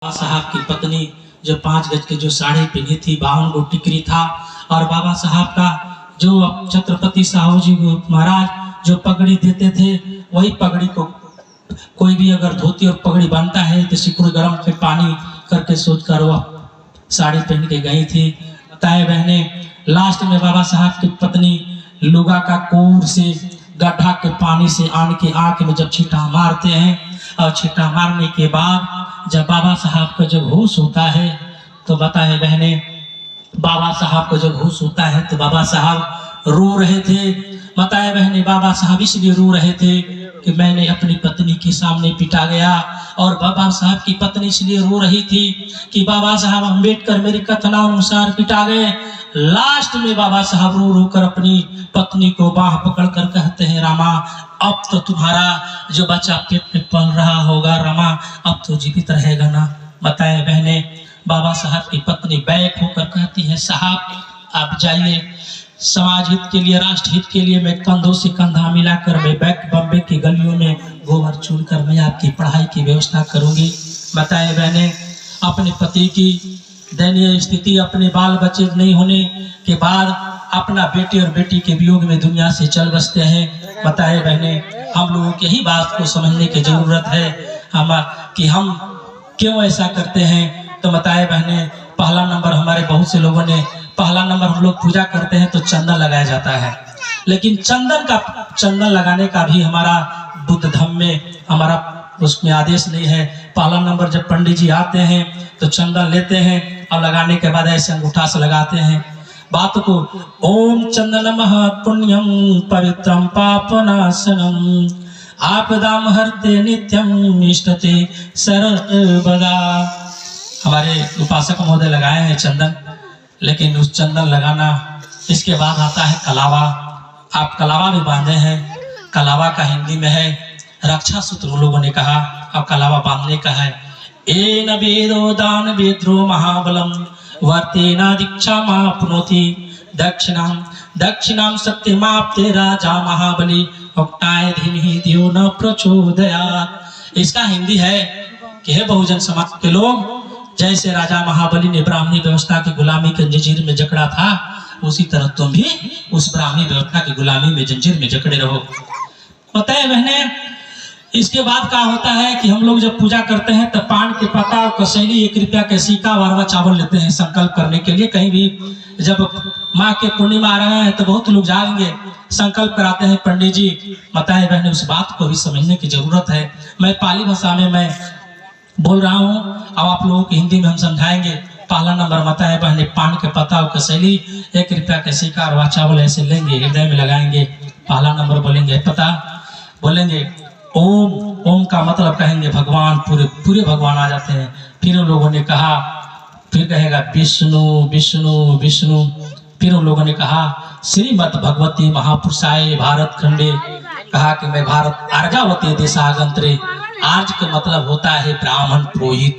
बाबा साहब की पत्नी जो 5 गज की जो साड़ी पहनी थी, 52 गो टिकरी था। और बाबा साहब का जो छत्रपति साहू जी महाराज जो पगड़ी देते थे, वही पगड़ी को कोई भी अगर धोती और पगड़ी बांधता है तो सिकुड़ गर्म में पानी करके सोचकर वह साड़ी पहन के गई थी। बताए बहने, लास्ट में बाबा साहब की पत्नी लुगा का कोर से गड्ढा के पानी से आन के आंख में जब छींटा मारते हैं, और छींटा मारने के बाद जब बाबा साहब का जब होश होता है तो बताए बहने, बाबा साहब को जब होश होता है तो बाबा साहब रो रहे थे। बताए बहने, बाबा साहब इसलिए रो रहे थे कि मैंने अपनी पत्नी के सामने पिटा गया। और बाबा साहब की पत्नी इसलिए रो रही थी कि बाबा साहब अम्बेडकर मेरी कथनानुसार पिटा गए। लास्ट में बाबा साहब रो रो कर अपनी पत्नी को बाह पकड़ कर कहते हैं, रामा अब तो तुम्हारा जो बच्चा पेट में पल रहा होगा, रमा अब तो जीवित रहेगा ना। बताए बहने, बाबा साहब की पत्नी बैक होकर कहती है, साहब आप जाइए, समाज हित के लिए, राष्ट्र हित के लिए मैं कंधों से कंधा मिलाकर मैं बैक बम्बे की गलियों में गोबर चुनकर मैं आपकी पढ़ाई की व्यवस्था करूंगी। बताए बहने, अपने पति की दयनीय स्थिति, अपने बाल बच्चे नहीं होने के बाद अपना बेटे और बेटी के वियोग में दुनिया से चल बसते हैं। बताए बहने, हम लोगों के ही बात को समझने की जरूरत है कि हम क्यों ऐसा करते हैं। तो बताए बहने, पहला नंबर हमारे बहुत से लोगों ने, पहला नंबर हम लोग पूजा करते हैं तो चंदन लगाया जाता है, लेकिन चंदन लगाने का भी हमारा बुद्ध धर्म में हमारा उसमें आदेश नहीं है। पहला नंबर जब पंडित जी आते हैं तो चंदन लेते हैं और लगाने के बाद ऐसे अंगूठा से लगाते हैं बात को, ओम चंदनमः पुण्यम पवित्रम पापनाशनम आपदाम हरते नित्यम इष्टते सर्वदा। हमारे उपासक महोदय लगाए हैं चंदन, लेकिन उस चंदन लगाना, इसके बाद आता है कलावा। आप कलावा भी बांधे हैं, कलावा का हिंदी में है रक्षा सूत्र, उन लोगों ने कहा, और कलावा बांधने का है, एन वेदो दान वेद्रो महाबलम वर्तेना दीक्षा मापनोति दक्षिणाम दक्षिणाम सत्यमाप्ते राजा महाबली उक्ताय धीमहि दियो न प्रचोदयात्। इसका हिंदी है कि हे बहुजन समाज के लोग, जैसे राजा महाबली ने ब्राह्मणी व्यवस्था की गुलामी के जंजीर में जकड़ा था, उसी तरह तुम भी उस ब्राह्मणी व्यवस्था की गुलामी में जंजीर में जकड़े रहो। बताए बहने, इसके बाद क्या होता है कि हम लोग जब पूजा करते हैं तब पान के पत्ता और कसैली 1 रुपया के सिक्का वारवा चावल लेते हैं संकल्प करने के लिए। कहीं भी जब माँ के पूर्णिमा आ रहे हैं तो बहुत लोग जाएंगे, संकल्प कराते हैं पंडित जी। बताए बहने, उस बात को भी समझने की जरूरत है। मैं पाली भाषा में मैं बोल रहा हूँ, अब आप लोगों को हिंदी में हम समझाएंगे। पहला नंबर बताए बहने, पान के पत्ता और कसैली 1 रुपया के सिक्का और चावल ऐसे लेंगे, हृदय में लगाएंगे, पहला नंबर बोलेंगे, पता बोलेंगे ओम। ओम का मतलब कहेंगे भगवान, पूरे भगवान आ जाते हैं। फिर उन लोगों ने कहा, फिर कहेगा विष्णु विष्णु विष्णु। फिर उन लोगों ने कहा श्रीमद् भगवती महापुरुषाय भारत खंडे, कहा कि मैं भारत आर्यावती देशागंतरे। आर्य का मतलब होता है ब्राह्मण पुरोहित।